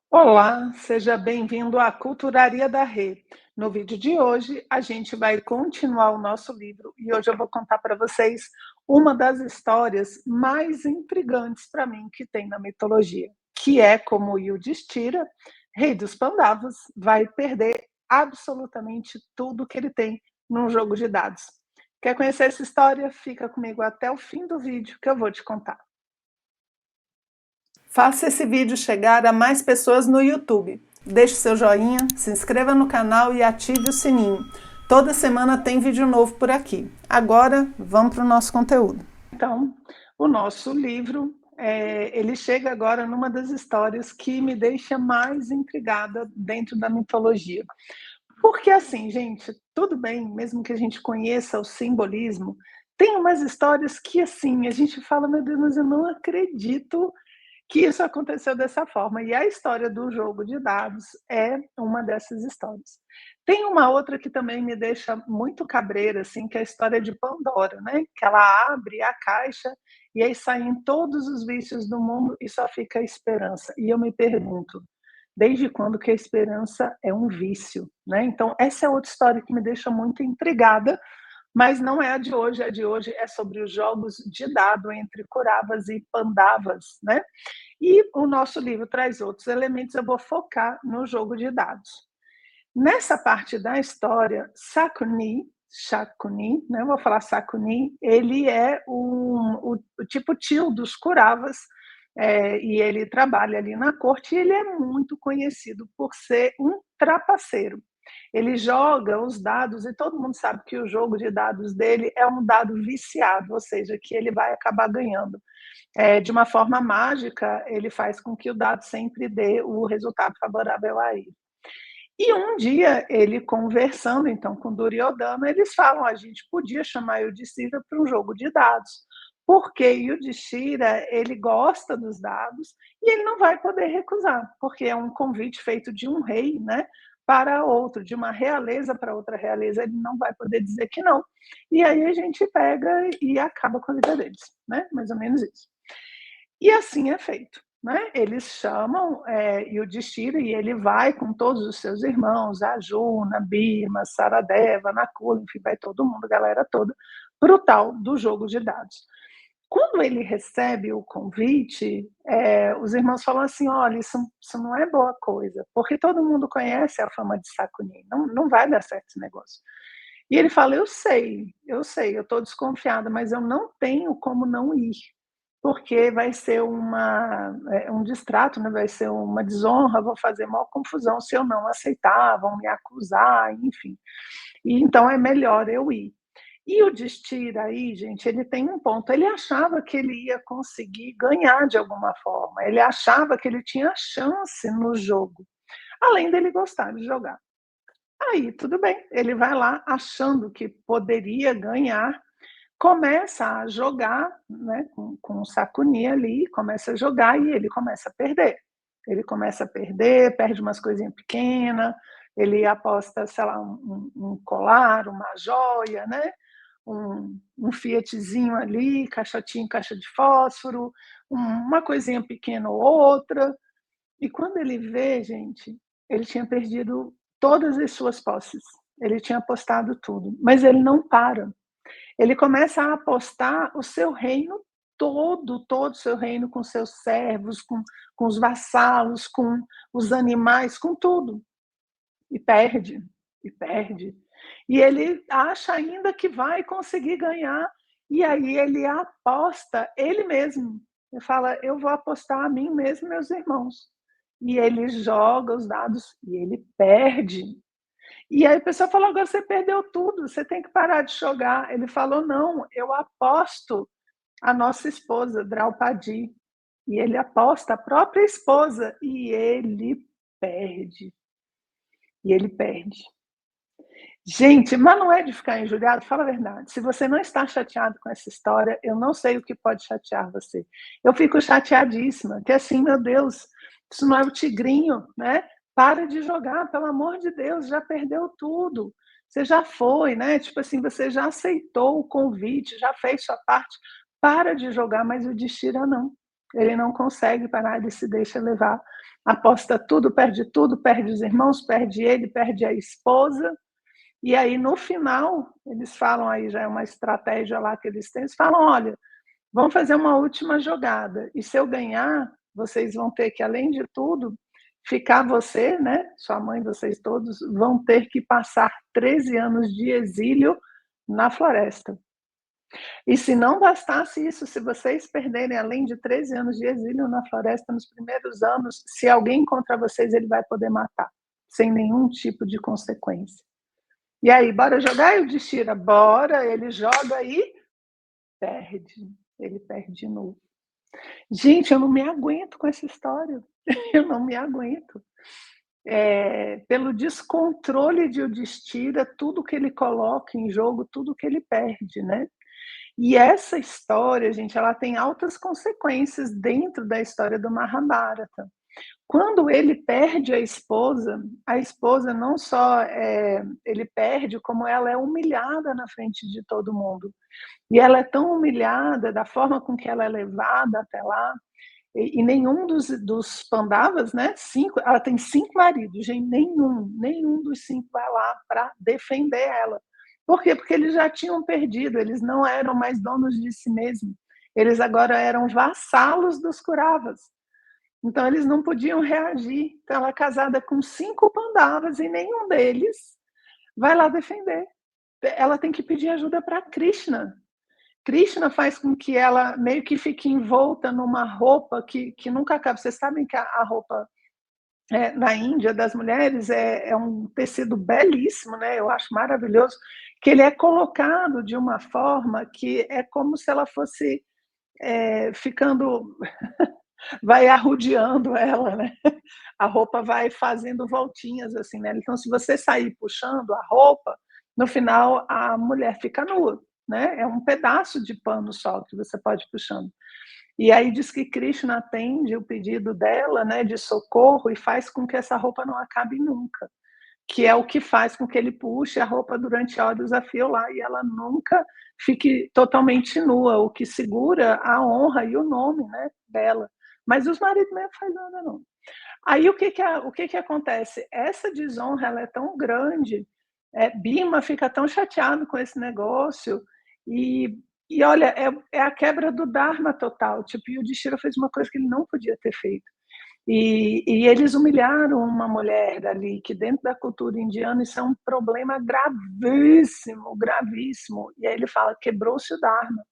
Olá, seja bem-vindo à Culturaria da Rê. No vídeo de hoje, a gente vai continuar o nosso livro e hoje eu vou contar para vocês uma das histórias mais intrigantes para mim que tem na mitologia, que é como Yudhishthira, rei dos Pandavas, vai perder absolutamente tudo que ele tem num jogo de dados. Quer conhecer essa história? Fica comigo até o fim do vídeo que eu vou te contar. Faça esse vídeo chegar a mais pessoas no YouTube. Deixe seu joinha, se inscreva no canal e ative o sininho. Toda semana tem vídeo novo por aqui. Agora, vamos para o nosso conteúdo. Então, o nosso livro, ele chega agora numa das histórias que me deixa mais intrigada dentro da mitologia. Porque assim, gente, tudo bem, mesmo que a gente conheça o simbolismo, tem umas histórias que assim, a gente fala: "Meu Deus, mas eu não acredito que isso aconteceu dessa forma". E a história do jogo de dados é uma dessas histórias. Tem uma outra que também me deixa muito cabreira, assim, que é a história de Pandora, né, que ela abre a caixa e aí saem todos os vícios do mundo e só fica a esperança. E eu me pergunto, desde quando que a esperança é um vício, né? Então essa é outra história que me deixa muito intrigada, mas não é a de hoje é sobre os jogos de dado entre Kauravas e Pandavas, né? E o nosso livro traz outros elementos, eu vou focar no jogo de dados. Nessa parte da história, Shakuni, né, vou falar Sakuni, ele é o tipo tio dos Kauravas, e ele trabalha ali na corte e ele é muito conhecido por ser um trapaceiro. Ele joga os dados e todo mundo sabe que o jogo de dados dele é um dado viciado, ou seja, que ele vai acabar ganhando. De uma forma mágica, ele faz com que o dado sempre dê o resultado favorável a ele. E um dia, ele conversando então com Duryodhana, eles falam: a gente podia chamar Yudhishthira para um jogo de dados, porque Yudhishthira, ele gosta dos dados e ele não vai poder recusar, porque é um convite feito de um rei, né, para outro, de uma realeza para outra realeza, ele não vai poder dizer que não. E aí a gente pega e acaba com a vida deles, né, mais ou menos isso. E assim é feito, né? Eles chamam Yudhishthira e ele vai com todos os seus irmãos, Arjuna, Bhima, Saradeva, Nakula, enfim, vai todo mundo, a galera toda, para o tal do jogo de dados. Quando ele recebe o convite, os irmãos falam assim: olha, isso não é boa coisa, porque todo mundo conhece a fama de Sakuni, não vai dar certo esse negócio. E ele fala: eu sei, eu estou desconfiada, mas eu não tenho como não ir, porque vai ser um distrato, né, vai ser uma desonra, vou fazer maior confusão se eu não aceitar, vão me acusar, enfim. E então é melhor eu ir. E o Destira aí, gente, ele tem um ponto, ele achava que ele ia conseguir ganhar de alguma forma, ele achava que ele tinha chance no jogo, além dele gostar de jogar. Aí tudo bem, ele vai lá achando que poderia ganhar, começa a jogar, né, com o Sakuni ali, começa a jogar e ele começa a perder. Ele começa a perder, perde umas coisinhas pequenas, ele aposta, sei lá, um colar, uma joia, né, um Fiatzinho ali, caixotinho, caixa de fósforo, uma coisinha pequena ou outra. E quando ele vê, gente, ele tinha perdido todas as suas posses. Ele tinha apostado tudo, mas ele não para. Ele começa a apostar o seu reino todo o seu reino com seus servos, com os vassalos, com os animais, com tudo. E perde, e perde. E ele acha ainda que vai conseguir ganhar, e aí ele aposta ele mesmo. Ele fala: eu vou apostar a mim mesmo e meus irmãos. E ele joga os dados e ele perde. E aí a pessoa falou: agora você perdeu tudo, você tem que parar de jogar. Ele falou: não, eu aposto a nossa esposa, Draupadi. E ele aposta a própria esposa e ele perde. E ele perde. Gente, mas não é de ficar injuriado? Fala a verdade. Se você não está chateado com essa história, eu não sei o que pode chatear você. Eu fico chateadíssima, que assim, meu Deus, isso não é o tigrinho, né? Para de jogar, pelo amor de Deus, já perdeu tudo. Você já foi, né? Tipo assim, você já aceitou o convite, já fez sua parte. Para de jogar, mas o Destira não. Ele não consegue parar, ele se deixa levar, aposta tudo, perde os irmãos, perde ele, perde a esposa, e aí no final, eles falam, aí já é uma estratégia lá que eles têm, eles falam: "Olha, vamos fazer uma última jogada, e se eu ganhar, vocês vão ter que, além de tudo, ficar você, né, sua mãe, vocês todos, vão ter que passar 13 anos de exílio na floresta. E se não bastasse isso, se vocês perderem, além de 13 anos de exílio na floresta, nos primeiros anos, se alguém encontrar vocês, ele vai poder matar, sem nenhum tipo de consequência. E aí, bora jogar, Yudhishthira? Bora, ele joga e perde. Ele perde de novo. Gente, eu não me aguento com essa história. Eu não me aguento. Pelo descontrole de Yudhishthira, tudo que ele coloca em jogo, tudo que ele perde, né? E essa história, gente, ela tem altas consequências dentro da história do Mahabharata. Quando ele perde a esposa não só ele perde, como ela é humilhada na frente de todo mundo. E ela é tão humilhada da forma com que ela é levada até lá, e nenhum dos Pandavas, né, ela tem 5 maridos, gente, nenhum dos 5 vai lá para defender ela. Por quê? Porque eles já tinham perdido, eles não eram mais donos de si mesmos, eles agora eram vassalos dos Kauravas. Então eles não podiam reagir. Então ela é casada com 5 Pandavas e nenhum deles vai lá defender. Ela tem que pedir ajuda para Krishna. Krishna faz com que ela meio que fique envolta numa roupa que nunca acaba. Vocês sabem que a roupa na Índia das mulheres é um tecido belíssimo, né? Eu acho maravilhoso, que ele é colocado de uma forma que é como se ela fosse ficando, vai arrodeando ela, né? A roupa vai fazendo voltinhas assim, né? Então, se você sair puxando a roupa, no final a mulher fica nua, né? É um pedaço de pano só que você pode ir puxando. E aí diz que Krishna atende o pedido dela, né, de socorro, e faz com que essa roupa não acabe nunca, que é o que faz com que ele puxe a roupa durante horas a fio lá e ela nunca fique totalmente nua, o que segura a honra e o nome, né, dela. Mas os maridos não fazem nada não. Aí o que acontece? Essa desonra ela é tão grande, Bima fica tão chateado com esse negócio e, e olha, é a quebra do Dharma total. Tipo, o Yudhishthira fez uma coisa que ele não podia ter feito. E eles humilharam uma mulher ali, que dentro da cultura indiana isso é um problema gravíssimo, gravíssimo. E aí ele fala, quebrou-se o Dharma.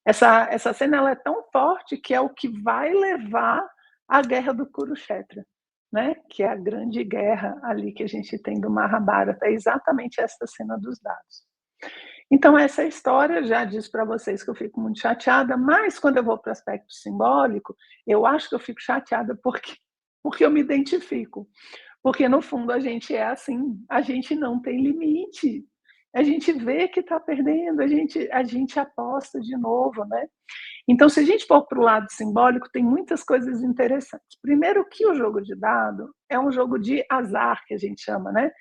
Essa cena ela é tão forte que é o que vai levar à guerra do Kurukshetra, né? Que é a grande guerra ali que a gente tem do Mahabharata, é exatamente essa cena dos dados. Então essa história já diz para vocês que eu fico muito chateada, mas quando eu vou para o aspecto simbólico, eu acho que eu fico chateada porque eu me identifico. Porque no fundo a gente é assim, a gente não tem limite. A gente vê que está perdendo, a gente aposta de novo, né? Então, se a gente for para o lado simbólico, tem muitas coisas interessantes. Primeiro, que o jogo de dado é um jogo de azar, que a gente chama, né?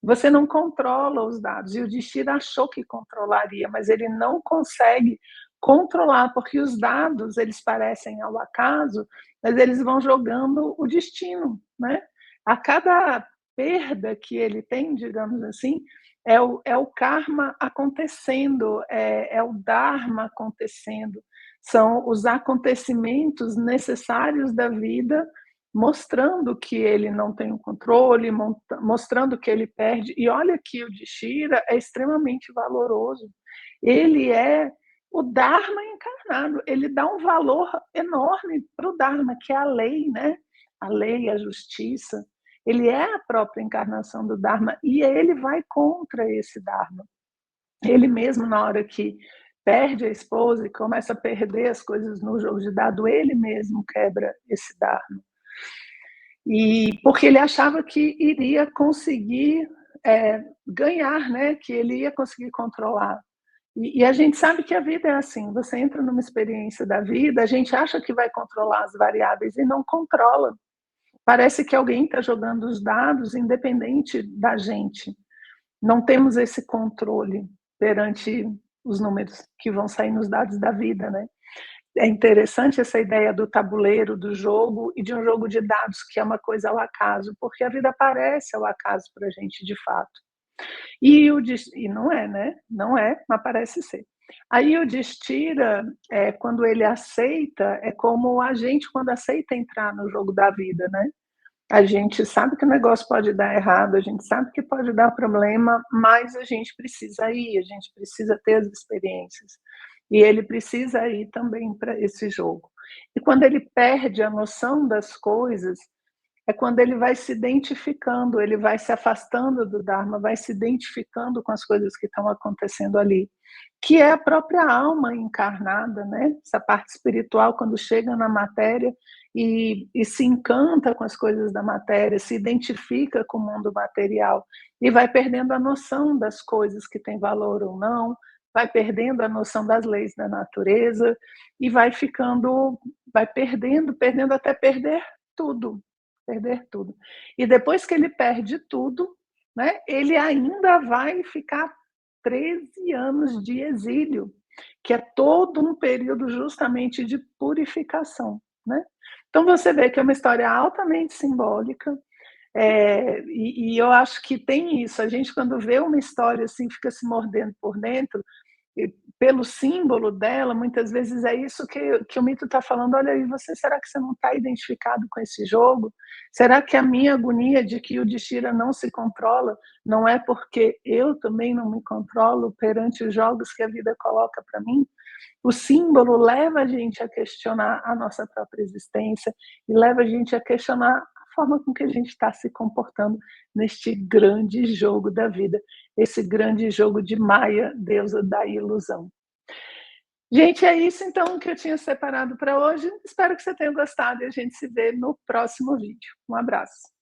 Você não controla os dados. E o Destino achou que controlaria, mas ele não consegue controlar, porque os dados, eles parecem ao acaso, mas eles vão jogando o destino, né? A cada perda que ele tem, digamos assim, é o karma acontecendo, é o dharma acontecendo, são os acontecimentos necessários da vida, mostrando que ele não tem o controle, mostrando que ele perde. E olha que o Dishira é extremamente valoroso. Ele é o Dharma encarnado, ele dá um valor enorme para o Dharma, que é a lei, né? A lei, a justiça. Ele é a própria encarnação do Dharma e ele vai contra esse Dharma. Ele mesmo, na hora que perde a esposa e começa a perder as coisas no jogo de dado, ele mesmo quebra esse Dharma. E porque ele achava que iria conseguir ganhar, né? Que ele ia conseguir controlar. E a gente sabe que a vida é assim, você entra numa experiência da vida, a gente acha que vai controlar as variáveis e não controla. Parece que alguém está jogando os dados independente da gente. Não temos esse controle perante os números que vão sair nos dados da vida, né? é interessante essa ideia do tabuleiro, do jogo e de um jogo de dados, que é uma coisa ao acaso, porque a vida parece ao acaso para a gente de fato. E não é, né, não é, mas parece ser. Aí o Destira, quando ele aceita, é como a gente quando aceita entrar no jogo da vida, né. A gente sabe que o negócio pode dar errado, a gente sabe que pode dar problema, mas a gente precisa ir, a gente precisa ter as experiências. E ele precisa ir também para esse jogo. E quando ele perde a noção das coisas, é quando ele vai se identificando, ele vai se afastando do Dharma, vai se identificando com as coisas que estão acontecendo ali, que é a própria alma encarnada, né? Essa parte espiritual, quando chega na matéria e se encanta com as coisas da matéria, se identifica com o mundo material e vai perdendo a noção das coisas que têm valor ou não, vai perdendo a noção das leis da natureza e vai ficando, vai perdendo até tudo, perder tudo. E depois que ele perde tudo, né, ele ainda vai ficar 13 anos de exílio, que é todo um período justamente de purificação, né. Então você vê que é uma história altamente simbólica, e eu acho que tem isso, a gente quando vê uma história, assim, fica se mordendo por dentro, e pelo símbolo dela, muitas vezes é isso que o mito está falando: "Olha aí, você será que você não está identificado com esse jogo? Será que a minha agonia de que o Destira não se controla, não é porque eu também não me controlo perante os jogos que a vida coloca para mim?" O símbolo leva a gente a questionar a nossa própria existência e leva a gente a questionar a forma com que a gente está se comportando neste grande jogo da vida, esse grande jogo de Maia, deusa da ilusão. Gente, é isso então que eu tinha separado para hoje. Espero que você tenha gostado e a gente se vê no próximo vídeo. Um abraço.